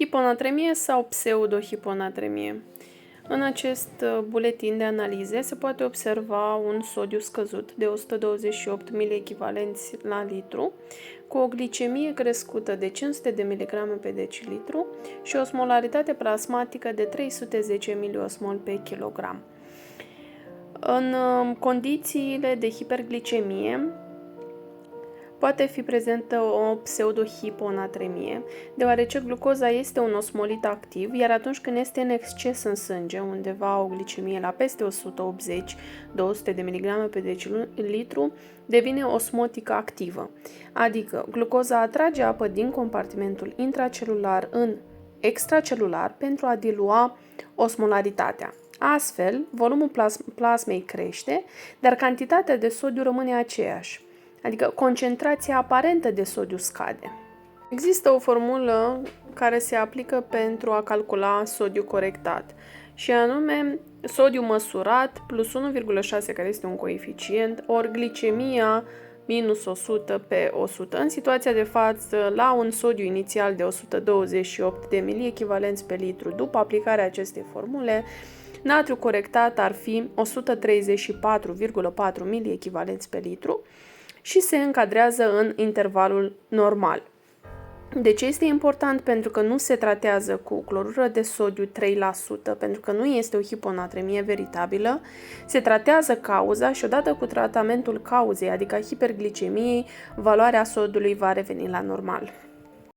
Hiponatremie sau pseudohiponatremie. În acest buletin de analize se poate observa un sodiu scăzut de 128 mg la litru, cu o glicemie crescută de 500 de mg pe decilitru și o osmolaritate plasmatică de 310 mOsmol pe kilogram. În condițiile de hiperglicemie, poate fi prezentă o pseudohiponatremie, deoarece glucoza este un osmolit activ, iar atunci când este în exces în sânge, undeva o glicemie la peste 180-200 de mg pe decilitru, devine osmotică activă, adică glucoza atrage apă din compartimentul intracelular în extracelular pentru a dilua osmolaritatea. Astfel, volumul plasmei crește, dar cantitatea de sodiu rămâne aceeași, adică concentrația aparentă de sodiu scade. Există o formulă care se aplică pentru a calcula sodiu corectat, și anume sodiu măsurat plus 1,6, care este un coeficient, ori glicemia minus 100 pe 100. În situația de față, la un sodiu inițial de 128 de miliechivalenți pe litru, după aplicarea acestei formule, natriu corectat ar fi 134,4 miliechivalenți pe litru și se încadrează în intervalul normal. De ce este important? Pentru că nu se tratează cu clorură de sodiu 3%, pentru că nu este o hiponatremie veritabilă, se tratează cauza și odată cu tratamentul cauzei, adică hiperglicemiei, valoarea sodiului va reveni la normal.